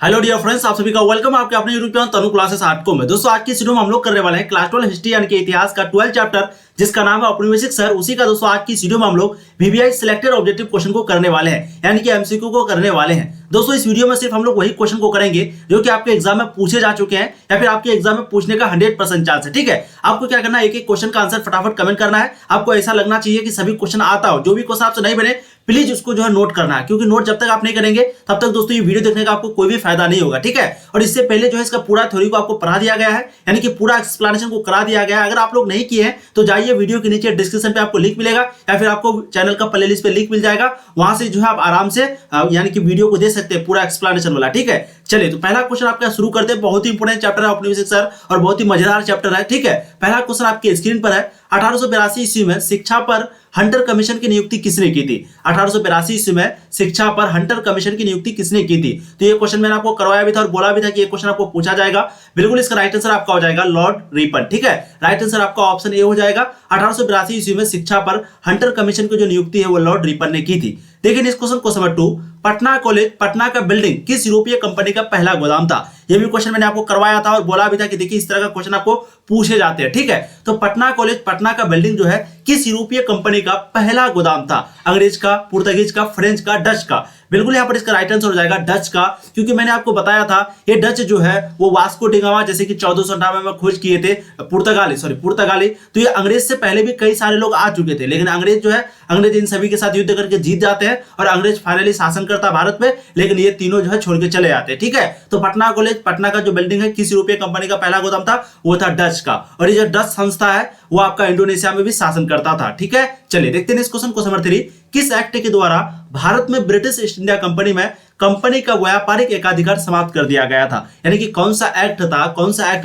Hello dear friends, आप सभी का वेलकम आपके अपने यूट्यूब चैनल तनु क्लासेस आर्ट को में। दोस्तों आज की वीडियो में हम लोग करने वाले हैं क्लास 12 हिस्ट्री यानी कि इतिहास का 12 चैप्टर जिसका नाम है औपनिवेशिक शहर। उसी का दोस्तों आज की वीडियो में हम लोग वीवीआई सिलेक्टेड ऑब्जेक्टिव क्वेश्चन को करने वाले हैं यानी कि एमसीक्यू को करने वाले हैं। दोस्तों इस वीडियो में सिर्फ हम लोग वही क्वेश्चन को करेंगे जो कि आपके एग्जाम में पूछे जा चुके हैं या फिर आपके एग्जाम में पूछने का 100% चांस है। ठीक है, आपको क्या करना है, एक एक क्वेश्चन का आंसर फटाफट कमेंट करना है। आपको ऐसा लगना चाहिए कि सभी क्वेश्चन आता हो, जो भी क्वेश्चन आपसे नहीं बने प्लीज उसको जो है नोट करना है, क्योंकि नोट जब तक आप नहीं करेंगे तब तक दोस्तों ये वीडियो देखने का आपको कोई भी फायदा नहीं होगा। ठीक है, और इससे पहले जो है इसका पूरा थ्योरी को आपको पढ़ा दिया गया है, यानी कि पूरा एक्सप्लेनेशन को करा दिया गया है। अगर आप लोग नहीं किए हैं तो जाइए वीडियो के नीचे डिस्क्रिप्शन पे आपको लिंक मिलेगा या फिर आपको चैनल का प्लेलिस्ट पे लिंक मिल जाएगा, वहां से जो है आप आराम से यानी कि वीडियो को देख सकते हैं पूरा एक्सप्लेनेशन वाला। ठीक है, चलिए तो पहला क्वेश्चन आपका शुरू करते हैं। बहुत ही इंपोर्टेंट चैप्टर है औपनिवेशिक शहर और बहुत ही मजेदार चैप्टर है। ठीक है, पहला क्वेश्चन आपकी स्क्रीन पर है। 1882 ईस्वी में शिक्षा पर हंटर कमीशन की नियुक्ति किसने की थी? 1882 ईस्वी में शिक्षा पर हंटर कमीशन की नियुक्ति किसने की थी? तो ये क्वेश्चन मैंने आपको करवाया भी था और बोला भी था कि ये क्वेश्चन आपको पूछा जाएगा। बिल्कुल इसका राइट आंसर आपका हो जाएगा लॉर्ड रिपन। ठीक है, राइट आंसर आपका ऑप्शन ए हो जाएगा। 1882 ईस्वी में शिक्षा पर हंटर कमीशन की जो नियुक्ति है वो लॉर्ड रिपन ने की थी। देखिए इस क्वेश्चन को नंबर 2, पटना कॉलेज पटना का बिल्डिंग किस यूरोपीय कंपनी का पहला गोदाम था? ये भी क्वेश्चन मैंने आपको करवाया था और बोला भी था कि देखिए इस तरह का क्वेश्चन आपको पूछे जाते हैं। ठीक है, तो पटना कॉलेज पटना का बिल्डिंग जो है किस यूरोपीय कंपनी का पहला गोदाम था? अंग्रेज का, पुर्तगीज का, फ्रेंच का, डच का? बिल्कुल यहाँ पर इसका राइट आंसर हो जाएगा डच का, क्योंकि मैंने आपको बताया था ये डच जो है वो वास्को डिगामा जैसे कि 1498 में खोज किए थे। पुर्तगाली तो ये अंग्रेज से पहले भी कई सारे लोग आ चुके थे, लेकिन अंग्रेज जो है अंग्रेज इन सभी के साथ युद्ध करके जीत जाते हैं और अंग्रेज फाइनली शासन करता है भारत में, लेकिन ये तीनों जो है छोड़ के चले जाते हैं। ठीक है, तो पटना कॉलेज पटना का जो बिल्डिंग है किस यूरोपीय कंपनी का पहला गोदाम था? वो था डच का, और ये जो डच संस्था है वो आपका इंडोनेशिया में भी शासन करता था। ठीक है, चलिए देखते हैं इस क्वेश्चन को नंबर 3, किस एक्ट के द्वारा भारत में ब्रिटिश ईस्ट इंडिया कंपनी में कंपनी का व्यापारिक एकाधिकार समाप्त कर दिया गया था? यानी कि कौन सा एक्ट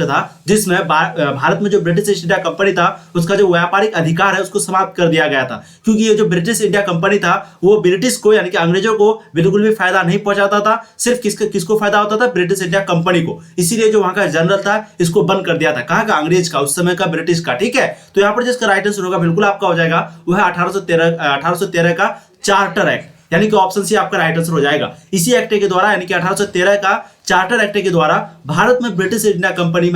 था जिसमें भारत में जो ब्रिटिश ईस्ट इंडिया कंपनी था उसका जो व्यापारिक अधिकार है उसको समाप्त कर दिया गया था? क्योंकि ये जो ब्रिटिश इंडिया कंपनी था वो ब्रिटिश को यानी कि अंग्रेजों को बिल्कुल भी फायदा नहीं पहुंचाता था, सिर्फ किसको फायदा होता था? ब्रिटिश इंडिया कंपनी को। इसीलिए जो वहां का जनरल था इसको बंद कर दिया था। कहां का? अंग्रेज का, उस समय का ब्रिटिश का। ठीक है, तो यहाँ पर जिसका राइट आंसर होगा बिल्कुल आपका हो जाएगा वो है 1813 का चार्टर एक्ट, यानी कि ऑप्शन सी आपका राइट आंसर हो जाएगा। इसी एक्ट के द्वारा यानी कि 1813 का चार्टर एक्ट के द्वारा भारत में ब्रिटिश इंडिया कंपनी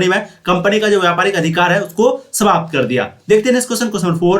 में कंपनी का जो व्यापारिक अधिकार है उसको समाप्त कर दिया। देखते हैं इस क्वेश्चन को नंबर 4,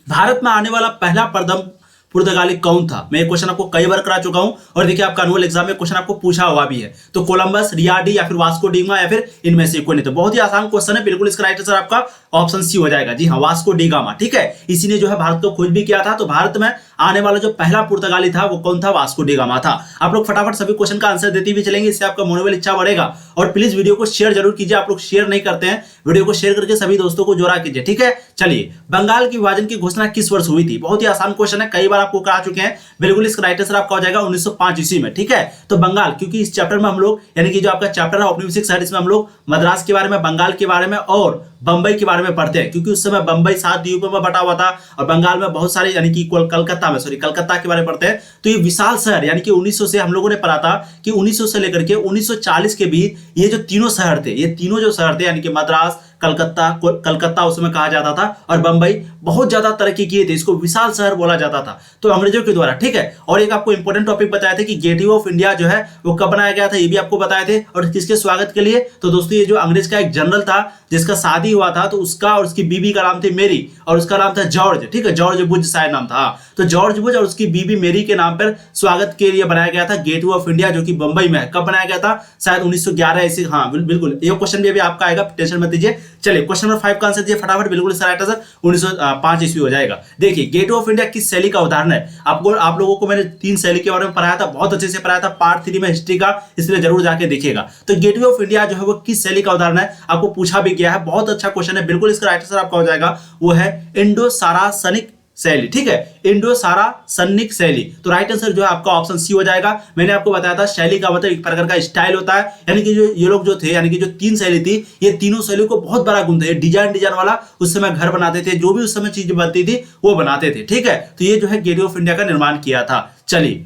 भारत में आने वाला पहला प्रथम पुर्तगाली कौन था? मैं ये क्वेश्चन आपको कई बार करा चुका हूं और देखिए आपका एनुअल एग्जाम में क्वेश्चन आपको पूछा हुआ भी है। तो कोलंबस, रियाडी या फिर वास्को डिगामा या फिर इनमें से कोई नहीं। तो बहुत ही आसान क्वेश्चन है, बिल्कुल इसका राइट आंसर आपका ऑप्शन सी हो जाएगा। जी हाँ, वास्को डिगामा। ठीक है, इसी ने जो है भारत को खोज भी किया था। तो भारत में आने वाला जो पहला पुर्तगाली था वो कौन था? वास्को डिगामा था। आप लोग फटाफट सभी क्वेश्चन का आंसर देते भी चलेंगे, इससे आपका मनोबल इच्छा बढ़ेगा। और प्लीज वीडियो को शेयर जरूर कीजिए, आप लोग शेयर नहीं करते हैं, वीडियो को शेयर करके सभी दोस्तों को जोड़ा कीजिए। ठीक है, चलिए बंगाल की विभाजन की घोषणा किस वर्ष हुई थी? बहुत ही आसान क्वेश्चन है, कई बार आपको करा चुके हैं। बिल्कुल इसका राइट आंसर आपका हो जाएगा 1905 ईस्वी में। ठीक है, तो बंगाल, क्योंकि इस चैप्टर में हम लोग यानी कि जो आपका चैप्टर है औपनिवेशिक शहर, इसमें हम लोग मद्रास के बारे में, बंगाल के बारे में और बंबई के बारे में पढ़ते हैं, क्योंकि उस समय बंबई 7 द्वीपों में बटा हुआ था और बंगाल में बहुत सारे यानी कि कलकत्ता के बारे में पढ़ते हैं। तो ये विशाल शहर यानी कि 1900 से हम लोगों ने पढ़ा था कि 1900 से लेकर के 1940 के बीच ये जो तीनों शहर थे, ये तीनों जो शहर थे यानी कि मद्रास, कलकत्ता उसमें कहा जाता था और बंबई बहुत ज्यादा तरक्की किए थे, इसको विशाल शहर बोला जाता था तो अंग्रेजों के द्वारा। ठीक है, और एक आपको इंपॉर्टेंट टॉपिक बताया था कि गेटवे ऑफ इंडिया जो है वो कब बनाया गया था, ये भी आपको बताए थे। और किसके स्वागत के लिए? तो दोस्तों ये जो अंग्रेज का एक जनरल था जिसका शादी हुआ था, तो उसका और उसकी बीबी का नाम थी मेरी और उसका नाम था जॉर्ज। ठीक है, जॉर्ज बुज शायद नाम था। तो जॉर्ज बुज और उसकी बीबी मेरी के नाम पर स्वागत के लिए बनाया गया था गेटवे ऑफ इंडिया, जो कि बंबई में है। कब बनाया गया था? शायद 1911 ऐसे। हाँ बिल्कुल, ये क्वेश्चन भी अभी आपका आएगा, टेंशन मत लीजिए। चलिए क्वेश्चन नंबर 5 का आंसर दिए फटाफट, बिल्कुल इसका राइट आंसर 1905 ईस्वी हो जाएगा। देखिए गेटवे ऑफ इंडिया किस शैली का उदाहरण है? आप लोगों को मैंने 3 शैली के बारे में पढ़ाया था, बहुत अच्छे से पढ़ाया था पार्ट 3 में हिस्ट्री का, इसलिए जरूर जाके देखिएगा। तो गेटवे ऑफ इंडिया जो है वो किस शैली का उदाहरण है? आपको पूछा भी गया है, बहुत अच्छा क्वेश्चन है। बिल्कुल इसका राइट आंसर आपका हो जाएगा वो है इंडो सारासनिक शैली। ठीक है, इंडो सारासनिक शैली। तो राइट आंसर जो है आपका ऑप्शन सी हो जाएगा। मैंने आपको बताया था शैली का मतलब एक प्रकार का स्टाइल होता है, यानी कि जो ये लोग जो थे यानी कि जो 3 शैली थी, ये तीनों शैली को बहुत बड़ा गुण था। ये डिजाइन वाला उस समय घर बनाते थे, जो भी उस समय चीज बनती थी वो बनाते थे। ठीक है, तो ये जो है गेटवे ऑफ इंडिया का निर्माण किया था। चलिए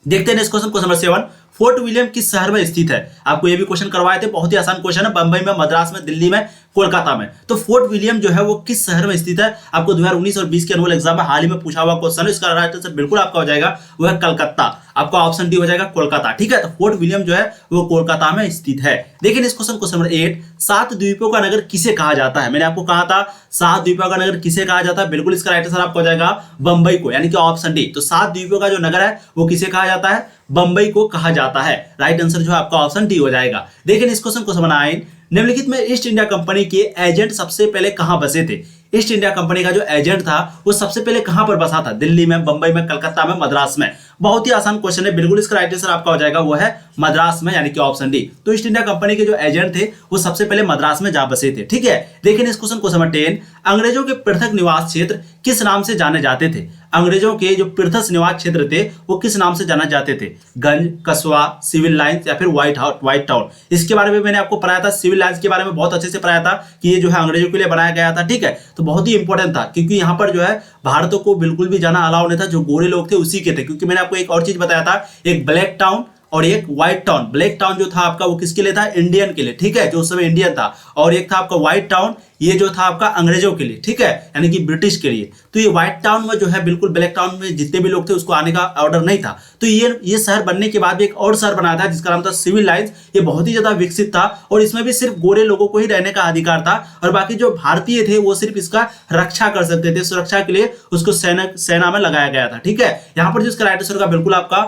देखते हैं इस क्वेश्चन को नंबर 7, फोर्ट विलियम किस शहर में स्थित है? आपको ये भी क्वेश्चन करवाए थे, बहुत ही आसान क्वेश्चन है। बंबई में, मद्रास में, दिल्ली में, कोलकाता में। तो फोर्ट विलियम जो है वो किस शहर में स्थित है? आपको 2019 और 20 के एनुअल एग्जाम में हाल ही में पूछा हुआ क्वेश्चन है। इसका राइट आंसर बिल्कुल आपका हो जाएगा वो है कलकत्ता। आपका ऑप्शन डी हो जाएगा कोलकाता। ठीक है, तो फोर्ट विलियम जो है वो कोलकाता में स्थित है। देखिए इस क्वेश्चन नंबर 8, 7 द्वीपों का नगर किसे कहा जाता है? मैंने आपको कहा था 7 द्वीपों का नगर किसे कहा जाता है? बिल्कुल इसका राइट आंसर आपको हो जाएगा बंबई को, यानी कि ऑप्शन डी। तो 7 द्वीपों का जो नगर है वो किसे कहा जाता है? बंबई को कहा जाता है। राइट आंसर जो है आपका ऑप्शन डी हो जाएगा। देखिए इस क्वेश्चन नंबर 9, निम्नलिखित में ईस्ट इंडिया कंपनी के एजेंट सबसे पहले कहां बसे थे? ईस्ट इंडिया कंपनी का जो एजेंट था वो सबसे पहले कहां पर बसा था? दिल्ली में, बंबई में, कलकत्ता में, मद्रास में। बहुत ही आसान क्वेश्चन है, बिल्कुल इसका राइट आंसर आपका हो जाएगा वो है मद्रास में, यानी कि ऑप्शन डी। तो ईस्ट इंडिया कंपनी के जो एजेंट थे वो सबसे पहले मद्रास में जा बसे थे। ठीक है, देखिए इस क्वेश्चन को नंबर 10, अंग्रेजों के पृथक निवास क्षेत्र किस नाम से जाने जाते थे? अंग्रेजों के जो पृथक निवास क्षेत्र थे वो किस नाम से जाना जाते थे? गंज, कस्बा, सिविल लाइंस या फिर व्हाइट टाउन। इसके बारे में मैंने आपको पढ़ाया था, सिविल लाइंस के बारे में बहुत अच्छे से पढ़ाया था कि ये जो है अंग्रेजों के लिए बनाया गया था। ठीक है, तो बहुत ही इंपॉर्टेंट था क्योंकि यहाँ पर जो है भारतों को बिल्कुल भी जाना अलाउ नहीं था, जो गोरे लोग थे उसी के थे। क्योंकि मैंने आपको एक और चीज बताया था, एक ब्लैक टाउन और एक व्हाइट टाउन। ब्लैक टाउन जो था आपका वो किसके लिए था? इंडियन के लिए। ठीक है, जो उस समय इंडियन था। और एक था आपका व्हाइट टाउन, ये जो था आपका अंग्रेजों के लिए। ठीक है, यानी कि ब्रिटिश के लिए। तो ये व्हाइट टाउन में जो है बिल्कुल ब्लैक टाउन में जितने भी लोग थे उसको आने का ऑर्डर नहीं था। तो ये शहर बनने के बाद भी एक और शहर बनाया था जिसका नाम था सिविल लाइंस। ये बहुत ही ज्यादा विकसित था और इसमें भी सिर्फ गोरे लोगों को ही रहने का अधिकार था और बाकी जो भारतीय थे वो सिर्फ इसका रक्षा कर सकते थे। सुरक्षा के लिए उसको सेना में लगाया गया था। ठीक है, यहाँ पर जो इसका राइट आंसर का बिल्कुल आपका,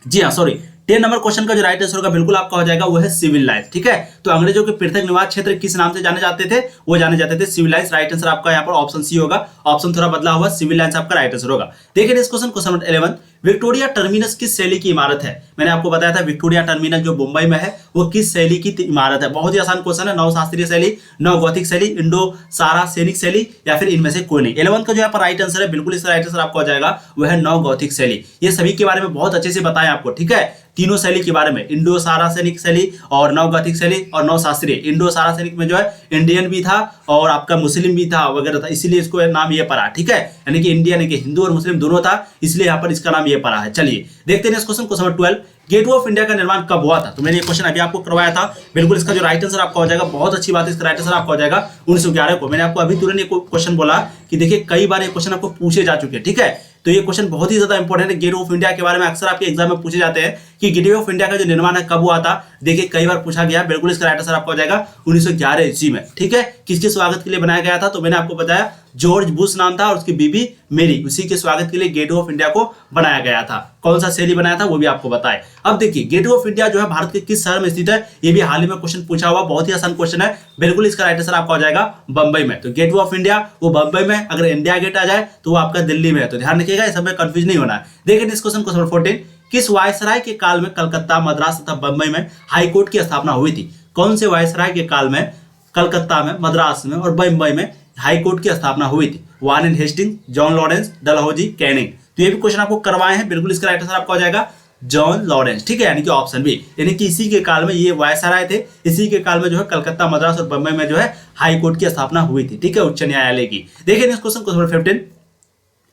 जी हाँ सॉरी, 10 नंबर क्वेश्चन का जो राइट आंसर होगा बिल्कुल आपका हो जाएगा वो है सिविल लाइंस। ठीक है, तो अंग्रेजों के पृथक निवास क्षेत्र किस नाम से जाने जाते थे? वो जाने जाते थे सिविल लाइंस। राइट आंसर आपका यहाँ पर ऑप्शन सी होगा। ऑप्शन थोड़ा बदला हुआ, सिविल लाइंस आपका राइट आंसर होगा। देखिए इस क्वेश्चन नंबर 11, विक्टोरिया टर्मिनस किस शैली की इमारत है? मैंने आपको बताया था विक्टोरिया टर्मिनस जो मुंबई में है वो किस शैली की इमारत है? बहुत ही आसान क्वेश्चन है। नव शास्त्रीय शैली, नव गौथिक शैली, इंडो सारा सैनिक शैली या फिर इनमें से कोई नहीं। 11 का जो यहाँ पर राइट आंसर है बिल्कुल इसका राइट आंसर आपको हो जाएगा वह है नव गौथिक शैली। ये सभी के बारे में बहुत अच्छे से बताया आपको। ठीक है, तीनों शैली के बारे में, इंडो सारा सैनिक शैली और नव गौथिक शैली और नव शास्त्रीय। इंडो सारा सैनिक में जो है इंडियन भी था और आपका मुस्लिम भी था वगैरह था, इसीलिए इसको नाम ये पड़ा। ठीक है, यानी कि इंडियन यानी कि हिंदू और मुस्लिम दोनों था, इसलिए यहाँ पर इसका नाम ये पड़ा है। चलिए देखते हैं इस क्वेश्चन को। नंबर 12, गेटवे ऑफ इंडिया का निर्माण कब हुआ था? तो मैंने ये क्वेश्चन अभी आपको करवाया था। बिल्कुल इसका जो राइट आंसर आपका हो जाएगा, बहुत अच्छी बात है, इसका राइट आंसर आपका हो जाएगा 1911 को। मैंने आपको अभी तुरंत एक क्वेश्चन बोला कि देखिए कई बार ये क्वेश्चन आपको पूछे जा चुके हैं। ठीक है, तो ये क्वेश्चन बहुत ही ज्यादा इंपॉर्टेंट है। गेटवे ऑफ इंडिया के बारे में अक्सर आपके एग्जाम में पूछे जाते हैं कि गेटवे ऑफ इंडिया का जो निर्माण है कब हुआ था। देखिए कई बार पूछा गया। बिल्कुल इसका राइट आंसर आपका हो जाएगा 1911 ईस्वी में। ठीक है, किसके स्वागत के लिए बनाया गया था? तो मैंने आपको बताया जॉर्ज बुश नाम था और उसकी बीबी मेरी, उसी के स्वागत के लिए गेटवे ऑफ इंडिया को बनाया गया था। कौन सा शैली बनाया था वो भी आपको बताए। अब देखिए गेटवे ऑफ इंडिया जो है भारत के किस शहर में स्थित है? ये भी हाल ही में क्वेश्चन पूछा हुआ, बहुत ही आसान क्वेश्चन है। बिल्कुल इसका राइट आंसर आपका हो जाएगा बंबई में। तो गेटवे ऑफ इंडिया वो बंबई में, अगर इंडिया गेट आ जाए तो वो आपका दिल्ली में है। तो ध्यान रखिएगा, इस समय कंफ्यूज नहीं होना है। देखिए इस क्वेश्चन को नंबर 14, किस वायसराय के काल में कलकत्ता, मद्रास तथा बंबई में हाई कोर्ट की स्थापना हुई थी? कौन से वायसराय के काल में कलकत्ता में, मद्रास में और बंबई में हाई कोर्ट की स्थापना हुई थी? Warren Hastings, John Lawrence, Dalhousie, Canning. तो ये भी क्वेश्चन आपको करवाए हैं। बिल्कुल इसका राइट आंसर आपका हो जाएगा जॉन लॉरेंस। ठीक है, यानी कि ऑप्शन बी, यानी कि इसी के काल में ये वायसराय थे, इसी के काल में जो है कलकत्ता, मद्रास और बंबई में जो है हाई कोर्ट की स्थापना हुई थी। ठीक है, उच्च न्यायालय की। देखिए इस क्वेश्चन को नंबर 15,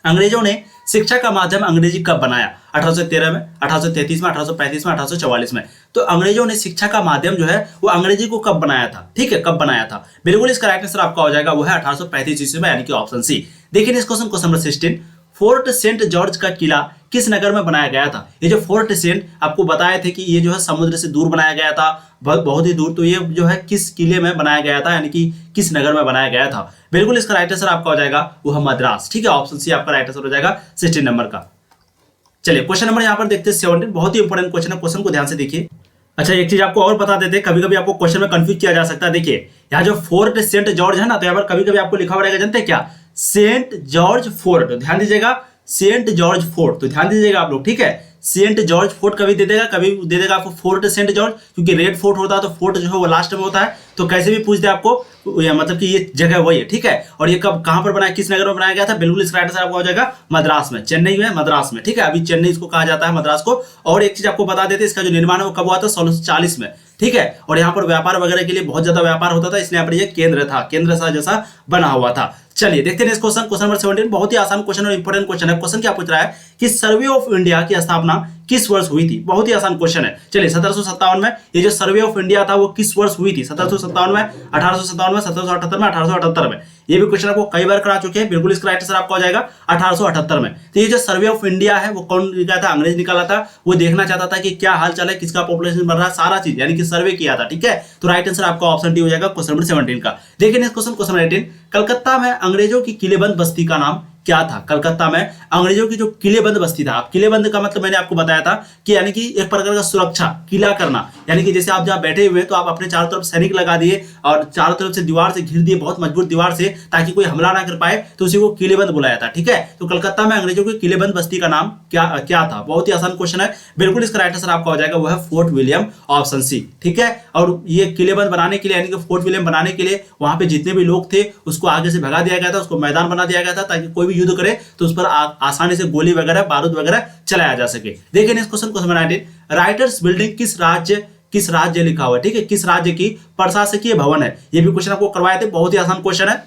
अंग्रेजों ने शिक्षा का माध्यम अंग्रेजी कब बनाया? 1813 में, 1833 में, 1835 में, 1844 में। तो अंग्रेजों ने शिक्षा का माध्यम जो है वो अंग्रेजी को कब बनाया था? ठीक है, कब बनाया था? बिल्कुल इसका राइट आंसर आपका हो जाएगा वो है 1835 ईस्वी में, यानी कि ऑप्शन सी। देखिए इस क्वेश्चन को नंबर 16, फोर्ट सेंट जॉर्ज का किला किस नगर में बनाया गया था? ये जो फोर्ट सेंट आपको बताए थे कि ये जो है समुद्र से दूर बनाया गया था, बहुत ही दूर। तो ये जो है किस किले में बनाया गया था, यानी कि किस नगर में बनाया गया था? बिल्कुल इसका राइट आंसर आपका हो जाएगा वो है मद्रास। ठीक है, ऑप्शन सी आपका राइट आंसर हो जाएगा 16 नंबर का। चलिए क्वेश्चन नंबर यहाँ पर देखते हैं 17, बहुत ही इंपॉर्टेंट क्वेश्चन है, क्वेश्चन को ध्यान से देखिए। अच्छा एक चीज आपको और बता देते हैं, कभी कभी आपको क्वेश्चन में कंफ्यूज किया जा सकता है। देखिए यहाँ जो फोर्ट सेंट जॉर्ज है ना, तो यहाँ पर कभी कभी आपको लिखा हुआ रहेगा, जानते हैं क्या? Saint George Fort. तो ध्यान दीजिएगा, सेंट जॉर्ज फोर्ट। तो ध्यान दीजिएगा आप लोग। ठीक है, सेंट जॉर्ज फोर्ट कभी दे देगा, कभी दे देगा आपको फोर्ट सेंट जॉर्ज, क्योंकि रेड फोर्ट होता है तो फोर्ट जो है वो लास्ट में होता है। तो कैसे भी पूछ दे आपको, मतलब कि ये जगह वही है। ठीक है, और ये कब कहां पर बनाया, किस नगर में बनाया गया था? बिल्कुल इसका राइट आंसर आपको हो जाएगा मद्रास में, चेन्नई में, मद्रास में। ठीक है, अभी चेन्नई इसको कहा जाता है, मद्रास को। और एक चीज आपको बता देते हैं, इसका जो निर्माण है वो कब हुआ था? 1640 में। ठीक है, और यहाँ पर व्यापार वगैरह के लिए बहुत ज्यादा व्यापार होता था, इसलिए यहाँ पर ये केंद्र था, केंद्र सा जैसा बना हुआ था। चलिए देखते हैं इस क्वेश्चन नंबर 17, बहुत ही आसान क्वेश्चन और इंपॉर्टेंट क्वेश्चन है। क्वेश्चन क्या पूछ रहा है कि सर्वे ऑफ इंडिया की स्थापना किस वर्ष हुई थी? बहुत ही आसान क्वेश्चन है। चलिए 1757 में ये जो सर्वे ऑफ इंडिया था वो किस वर्ष हुई थी? 1757 में, 1857 में, 1778 में, 1878 में। ये भी क्वेश्चन आपको कई बार करा चुके हैं। बिल्कुल इसका राइट आंसर आपका हो जाएगा 1878 में। तो ये जो सर्वे ऑफ इंडिया है वो कौन निकाला था? अंग्रेज निकाला था। वो देखना चाहता था कि क्या हाल चाल है, किसका पॉपुलेशन बढ़ रहा है, सारा चीज यानी कि सर्वे किया था। ठीक है, तो राइट आंसर आपका ऑप्शन डी हो जाएगा क्वेश्चन नंबर 17 का। देखिए नेक्स्ट क्वेश्चन, क्वेश्चन 18, कलकत्ता में अंग्रेजों की किलेबंद बस्ती का नाम क्या था? कलकत्ता में अंग्रेजों की जो किलेबंद बस्ती था, अब किलेबंद का मतलब मैंने आपको बताया था कि यानी कि एक प्रकार का सुरक्षा, किला करना, यानी कि जैसे आप जहां बैठे हुए हैं तो आप अपने चारों तरफ सैनिक लगा दिए और चारों तरफ से दीवार से घिर दिए, बहुत मजबूत दीवार से, ताकि कोई हमला ना कर पाए, तो उसी को किलेबंद बुलाया था। ठीक है, तो कलकत्ता में अंग्रेजों की किलेबंद बस्ती का नाम क्या था? बहुत ही आसान क्वेश्चन है। बिल्कुल इसका राइट आंसर आपका हो जाएगा वो है फोर्ट विलियम, ऑप्शन सी। ठीक है, और ये किलेबंद बनाने के लिए यानी कि फोर्ट विलियम बनाने के लिए वहां पे जितने भी लोग थे उसको आगे से भगा दिया गया था, उसको मैदान बना दिया गया था, ताकि कोई भी युद्ध करे तो उस पर आसानी से गोली वगैरह, बारूद वगैरह चलाया जा सके। देखिए next question, question 19, writers building किस राज्य लिखा हुआ है? ठीक है, किस राज्य की प्रशासकीय भवन है? ये भी क्वेश्चन आपको करवाए थे, बहुत ही आसान क्वेश्चन है।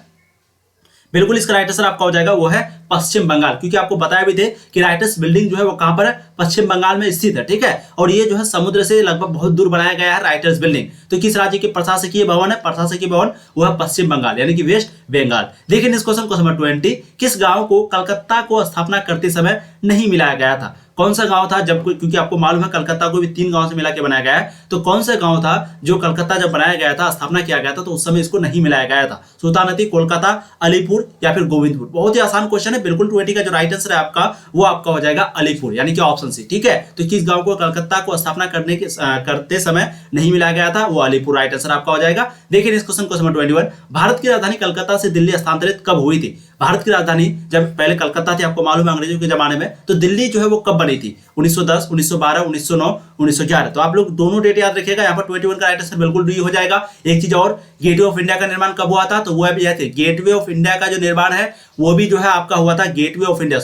बिल्कुल इसका राइट आंसर आपका हो जाएगा वो है पश्चिम बंगाल, क्योंकि आपको बताया भी थे कि राइटर्स बिल्डिंग जो है वो कहां पर है? पश्चिम बंगाल में स्थित है। ठीक है, और ये जो है समुद्र से लगभग बहुत दूर बनाया गया है राइटर्स बिल्डिंग। तो किस राज्य की प्रशासकीय भवन है? प्रशासकीय भवन वो है पश्चिम बंगाल यानी कि वेस्ट बंगाल। देखिए इस क्वेश्चन को नंबर 20, किस गांव को कलकत्ता को स्थापना करते समय नहीं मिलाया गया था? कौन सा गांव था? जब क्योंकि आपको मालूम है कलकत्ता को भी 3 गांव से मिला के बनाया गया है, तो कौन सा गांव था जो कलकत्ता जब बनाया गया था, स्थापना किया गया था, तो उस समय इसको नहीं मिलाया गया था? सुल्तानती, कोलकाता, अलीपुर या फिर गोविंदपुर? बहुत ही आसान क्वेश्चन है। बिल्कुल 20 का जो राइट आंसर है आपका वो आपका हो जाएगा अलीपुर यानी कि ऑप्शन सी। ठीक है, तो किस गांव को कलकत्ता को स्थापना करते समय नहीं मिलाया गया था? वो अलीपुर राइट आंसर आपका हो जाएगा। देखिए इस क्वेश्चन को नंबर 21, भारत की राजधानी कलकत्ता से दिल्ली स्थानांतरित कब हुई थी? भारत की राजधानी जब पहले कलकत्ता थी, आपको मालूम है अंग्रेजों के जमाने में, तो दिल्ली जो है वो कब बनी थी? 1910, 1912, 1909, 1911। तो आप लोग दोनों डेट याद रखिएगा। यहाँ पर 21 का राइट आंसर बिल्कुल डी हो जाएगा। एक चीज और, गेटवे ऑफ इंडिया का निर्माण कब हुआ था? तो वो है गेटवे ऑफ इंडिया का जो निर्माण है वो भी जो है आपका हुआ था गेटवे ऑफ इंडिया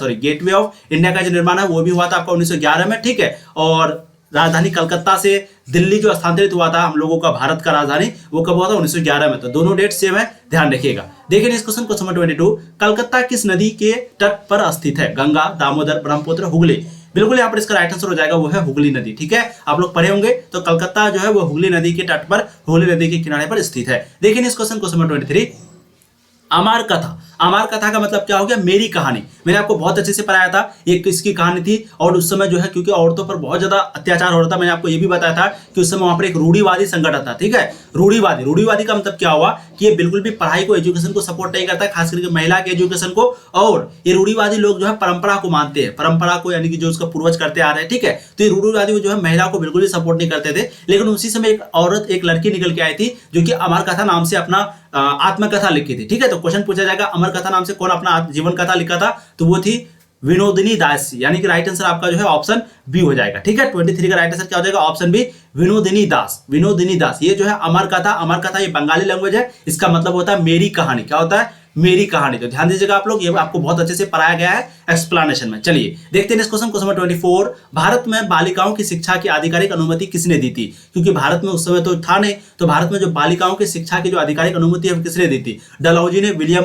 का जो निर्माण है वो भी हुआ था आपका 1911 में। ठीक है, और राजधानी कलकत्ता से दिल्ली जो स्थानांतरित हुआ था हम लोगों का भारत का राजधानी, वो कब हुआ था? 1911 में। तो दोनों डेट सेम है, ध्यान रखिएगा। देखिए इस क्वेश्चन को नंबर 22, कलकत्ता किस नदी के तट पर स्थित है? गंगा, दामोदर, ब्रह्मपुत्र, हुगली? बिल्कुल यहाँ पर इसका राइट आंसर हो जाएगा वो है हुगली नदी। ठीक है, आप लोग पढ़े होंगे, तो कलकत्ता जो है वो हुगली नदी के तट पर, हुगली नदी के किनारे पर स्थित है। देखिए इस क्वेश्चन को नंबर 23, अमर कथा। अमर कथा का मतलब क्या हो गया? मेरी कहानी। मैंने आपको बहुत अच्छे से पढ़ाया था, एक किसकी कहानी थी, और उस समय जो है क्योंकि औरतों पर बहुत ज्यादा अत्याचार हो रहा था, मैंने आपको ये भी बताया था कि उस समय वहां पर एक रूढ़िवादी संगठन था। ठीक है, रूढ़िवादी का मतलब क्या हुआ कि ये बिल्कुल भी पढ़ाई को, एजुकेशन को सपोर्ट नहीं करता, खास करके महिला के एजुकेशन को। और ये रूढ़िवादी लोग जो है परंपरा को मानते हैं, परंपरा को यानी कि जो उसका पूर्वज करते आ रहे हैं। ठीक है, तो ये रूढ़िवादी जो है महिला को बिल्कुल भी सपोर्ट नहीं करते थे। लेकिन उसी समय एक औरत, एक लड़की निकल के आई थी जो कि अमर कथा नाम से अपना आत्मकथा लिखी थी। ठीक है, तो क्वेश्चन पूछा जाएगा अमर कथा नाम से कौन अपना जीवन कथा लिखा था? तो वो थी विनोदिनी दास, यानी कि राइट आंसर आपका जो है ऑप्शन बी हो जाएगा। ठीक है, 23 का राइट आंसर क्या हो जाएगा? ऑप्शन बी, विनोदिनी दास। ये जो है अमर कथा ये बंगाली लैंग्वेज है, इसका मतलब होता है मेरी कहानी। क्या होता है? मेरी कहानी। तो ध्यान दीजिएगा आप लोग, ये आपको बहुत अच्छे से पढ़ाया गया है एक्सप्लेनेशन में। चलिए देखते हैं इस क्वेश्चन नंबर 24, भारत में बालिकाओं की शिक्षा की आधिकारिक अनुमति किसने दी थी? क्योंकि भारत में उस समय तो था नहीं, तो भारत में जो बालिकाओं की शिक्षा की जो आधिकारिक अनुमति है किसने दी थी? डलहौजी ने, विलियम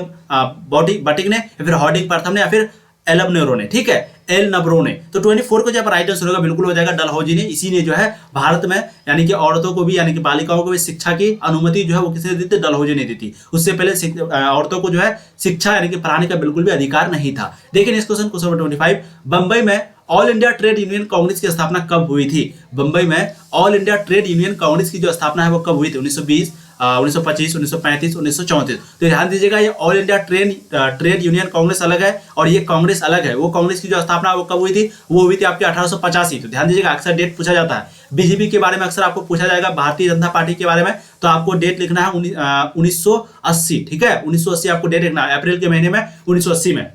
बटिक ने, या फिर हॉर्डिंग प्रथम ने, या फिर एल नब्रो ने? ठीक है, एल नब्रो ने। तो 24 को जब राइट आंसर होगा बिल्कुल हो जाएगा डलहौजी ने। इसी ने जो है भारत में यानी कि औरतों को भी, यानी कि बालिकाओं को भी शिक्षा की अनुमति जो है वो किसने दी थी? डलहौजी ने दी थी। उससे पहले औरतों को जो है शिक्षा यानी कि पढ़ाने का बिल्कुल भी अधिकार नहीं था। देखिए इस क्वेश्चन को नंबर 25, बंबई में all India trade union Congress की स्थापना कब हुई थी? बंबई में all India trade union Congress की जो स्थापना है वो कब हुई थी? 1920, 1925, 1935, 1934। तो ध्यान दीजिएगा, ये all India trade union Congress अलग है और ये कांग्रेस अलग है। वो कांग्रेस की जो स्थापना वो कब हुई थी? वो हुई थी आपकी 1885। तो ध्यान दीजिएगा, अक्सर डेट पूछा जाता है। बीजेपी के बारे में अक्सर आपको पूछा जाएगा, भारतीय जनता पार्टी के बारे में, तो आपको डेट लिखना है 1980। ठीक है, 1980 आपको डेट लिखना है, अप्रैल के महीने में 1980 में।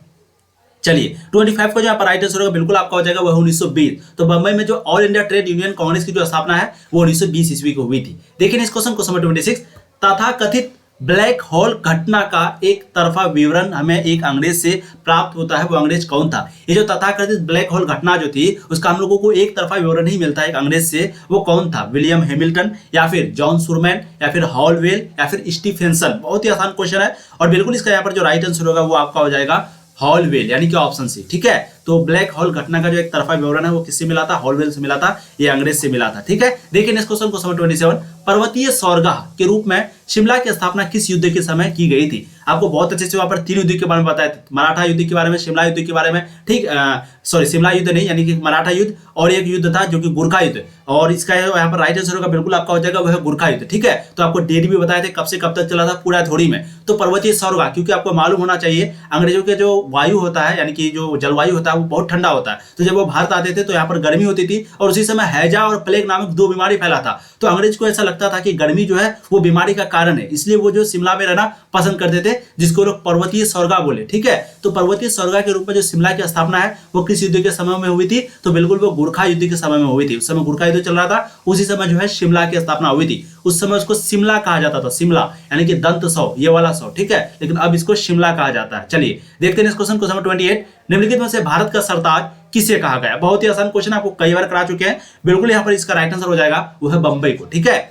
चलिए 25 को जो आप राइट आंसर होगा बिल्कुल आपका हो जाएगा वो 1920। तो बंबई में जो all India trade union Congress की जो स्थापना है वो 1920 ईस्वी को हुई थी। देखिए इस क्वेश्चन को नंबर 26, तथाकथित ब्लैक होल घटना का एक तरफा विवरण हमें एक अंग्रेज से प्राप्त होता है, वो अंग्रेज कौन था? ये जो तथाकथित ब्लैक होल घटना जो थी उसका हम लोगों को एक तरफा विवरण ही मिलता है एक अंग्रेज से, वो कौन था? विलियम हैमिल्टन, या फिर जॉन सुरमैन, या फिर हॉलवेल, या फिर स्टीफेंसन? बहुत ही आसान क्वेश्चन है और बिल्कुल इसका यहाँ पर जो राइट आंसर होगा वो आपका हो जाएगा हॉलवेल यानी कि ऑप्शन सी। ठीक है, तो ब्लैक होल घटना का जो एक तरफा विवरण है वो किससे मिला था, हॉलवेल से मिला था, ये अंग्रेज से मिला था। ठीक है, देखिए नेक्स्ट क्वेश्चन, क्वेश्चन 27, पर्वतीय सौरगाह के रूप में शिमला की स्थापना किस युद्ध के समय की गई थी। आपको बहुत अच्छे से वहां पर 3 युद्ध के बारे में बताया था, मराठा युद्ध के बारे में, शिमला युद्ध के बारे में, ठीक, सॉरी शिमला युद्ध नहीं, यानी कि मराठा युद्ध, और एक युद्ध था जो कि गुरखा युद्ध, और इसका यहाँ पर राइट आंसर होगा बिल्कुल आपका हो जाएगा वह गुरखा युद्ध। ठीक है, तो आपको डेट भी बताए थे कब से कब तक चला था पूरा थोड़ी में। तो पर्वतीय सौरगाह, क्योंकि आपको मालूम होना चाहिए अंग्रेजों के जो वायु होता है, यानी कि जो जलवायु होता है वो बहुत ठंडा होता है, तो जब वो भारत आते थे तो यहाँ पर गर्मी होती थी, और उसी समय हैजा और प्लेग नामक 2 बीमारी फैला था। तो अंग्रेज को ऐसा लगता था कि गर्मी जो है वो बीमारी का कारण है, इसलिए वो जो शिमला में रहना पसंद करते थे, जिसको लोग पर्वतीय सौरगाह बोले। ठीक है, तो पर्वतीय सौरगाह के रूप में जो शिमला की स्थापना है वो किस युद्ध के समय में हुई थी, तो बिल्कुल वो गुरखा युद्ध के समय में हुई थी। उस समय गुरखा युद्ध चल रहा था, उसी समय जो है शिमला की स्थापना हुई थी। उस समय उसको शिमला कहा जाता था, शिमला यानी कि दंत सौ, ये वाला सौ। ठीक है, लेकिन अब इसको शिमला कहा जाता है। चलिए देखते हैं इस क्वेश्चन, क्वेश्चन 28, निम्नलिखित में से भारत का सरताज किसे कहा गया। बहुत ही आसान क्वेश्चन, आपको कई बार करा चुके हैं, बिल्कुल यहाँ पर इसका राइट आंसर हो जाएगा वो है बंबई को। ठीक है,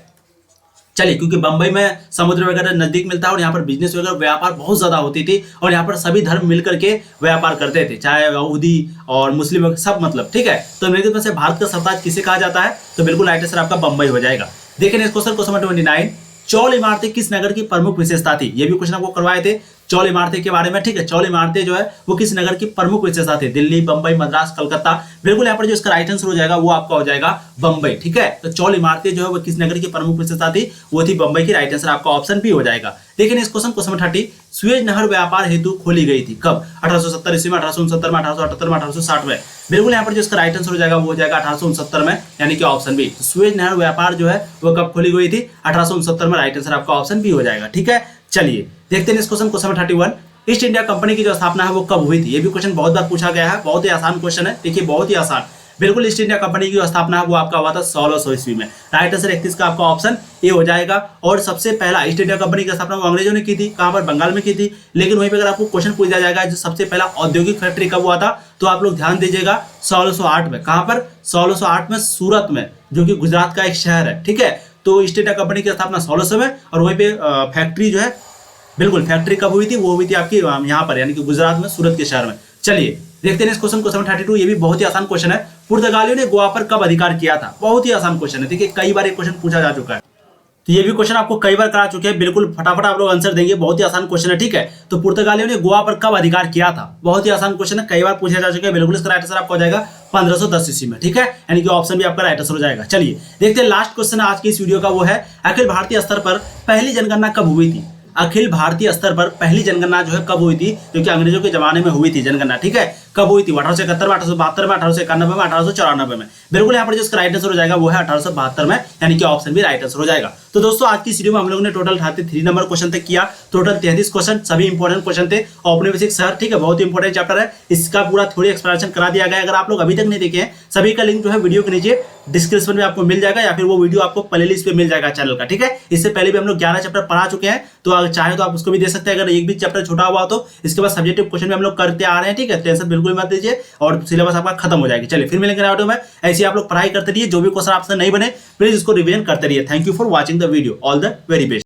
चलिए, क्योंकि बंबई में समुद्र वगैरह नजदीक मिलता है और यहाँ पर बिजनेस वगैरह व्यापार बहुत ज्यादा होती थी, और यहाँ पर सभी धर्म मिलकर के व्यापार करते थे, चाहे यहूदी और मुस्लिम सब, मतलब। ठीक है, तो निम्नलिखित में से भारत का सरताज किसे कहा जाता है, तो बिल्कुल राइट आंसर आपका बंबई हो जाएगा। देखिए नेक्स्ट क्वेश्चन, क्वेश्चन 29, चौल इमारतें किस नगर की प्रमुख विशेषता थी। ये भी क्वेश्चन आपको करवाए थे चौल इमारतें के बारे में। ठीक है, चौल इमारतें जो है वो किस नगर की प्रमुख विशेषता थी, दिल्ली, बंबई, मद्रास, कलकत्ता। बिल्कुल यहाँ पर जो इसका राइट आंसर हो जाएगा वो आपका हो जाएगा बंबई। ठीक है, तो चौल इमारतें जो है वो किस नगर की प्रमुख विशेषता थी, वो थी बंबई की। राइट आंसर आपका ऑप्शन बी हो जाएगा। देखिए इस क्वेश्चन, क्वेश्चन 30, सुएज नहर व्यापार हेतु खोली गई थी कब, 1870 ईस्वी में, 1869 में, 1878 में, 1860 में। बिल्कुल यहाँ पर जो इसका राइट आंसर हो जाएगा वो हो जाएगा 1869 में, यानी कि ऑप्शन बी। तो सुएज नहर व्यापार जो है वो कब खोली गई थी, 1869 में। राइट आंसर आपका ऑप्शन बी हो जाएगा। ठीक है, चलिए देखते हैं इस question, question 31, east India company की जो स्थापना है वो कब हुई थी। ये भी क्वेश्चन बहुत बार पूछा गया है, बहुत ही आसान क्वेश्चन है। देखिए बहुत ही आसान, बिल्कुल ईस्ट इंडिया कंपनी की जो स्थापना है वो आपका हुआ था 1600 ईस्वी में। राइट आंसर 31 का आपका ऑप्शन ए हो जाएगा। और सबसे पहला ईस्ट इंडिया कंपनी की स्थापना वो अंग्रेजों ने की थी, कहां पर, बंगाल में की थी। लेकिन वहीं पर अगर आपको क्वेश्चन पूछा जाएगा जो सबसे पहला औद्योगिक फैक्ट्री कब हुआ था, तो आप लोग ध्यान दीजिएगा 1608 में। कहां पर, 1608 में सूरत में, जो कि गुजरात का एक शहर है। ठीक है, तो ईस्ट इंडिया कंपनी की स्थापना 1600 में, और वहीं पे फैक्ट्री जो है, बिल्कुल फैक्ट्री कब हुई थी, वो हुई थी आपकी यहाँ पर, यानी कि गुजरात में, सूरत के शहर में। चलिए देखते हैं इस क्वेश्चन, क्वेश्चन 32, ये भी बहुत ही आसान क्वेश्चन है। पुर्तगालियों ने गोवा पर कब अधिकार किया था। बहुत ही आसान क्वेश्चन है, देखिए कई बार ये क्वेश्चन पूछा जा चुका है, तो ये भी क्वेश्चन आपको कई बार करा चुके हैं। बिल्कुल फटाफट आप लोग आंसर देंगे, बहुत ही आसान क्वेश्चन है। ठीक है, तो पुर्तगालियों ने गोवा पर कब अधिकार किया था, बहुत ही आसान क्वेश्चन है, कई बार पूछा जा चुका है। बिल्कुल इसका राइट आंसर आपका हो जाएगा 1510 ईस्वी में। ठीक है, यानी कि ऑप्शन भी आपका राइट आंसर हो जाएगा। चलिए देखते हैं लास्ट क्वेश्चन आज की इस वीडियो का, वो है अखिल भारतीय स्तर पर पहली जनगणना कब हुई थी। अखिल भारतीय स्तर पर पहली जनगणना जो है कब हुई थी, जो कि अंग्रेजों के जमाने में हुई थी जनगणना। ठीक है, कब हुई थी, 1871 में, 1872 में, 1891 में, 1894 में। बिल्कुल यहाँ पर जो इसका राइट आंसर हो जाएगा वो है 1872 में, यानी कि ऑप्शन भी राइट आंसर हो जाएगा। तो दोस्तों आज की वीडियो में हम लोगों ने टोटल 33 नंबर क्वेश्चन तक किया, टोटल 33 क्वेश्चन, सभी इंपॉर्टेंट क्वेश्चन थे। औपनिवेशिक शहर, ठीक है, बहुत ही इंपॉर्टेंट चैप्टर है, इसका पूरा थोड़ी एक्सप्लेनेशन करा दिया गया है। अगर आप लोग अभी तक नहीं देखे हैं, सभी का लिंक जो है वीडियो के नीचे डिस्क्रिप्शन में आपको मिल जाएगा, या फिर वो वीडियो आपको प्लेलिस्ट पे मिल जाएगा चैनल का। ठीक है, इससे पहले भी हम लोग 11 चैप्टर पढ़ा चुके हैं, तो अगर चाहे तो आप उसको भी दे सकते हैं। अगर एक भी चैप्टर छोटा हुआ तो इसके बाद सब्जेक्टिव क्वेश्चन भी हम लोग करते आ रहे हैं। ठीक है, टेंशन बिल्कुल मत लीजिए, और सिलेबस आपका खत्म हो जाएगी। चलिए फिर मिलेंगे वीडियो में, ऐसे आप लोग पढ़ाई करते रहिए, जो भी क्वेश्चन आपसे नहीं बने प्लीज उसको रिवीजन करते रहिए। Thank you for watching the video, all the very best.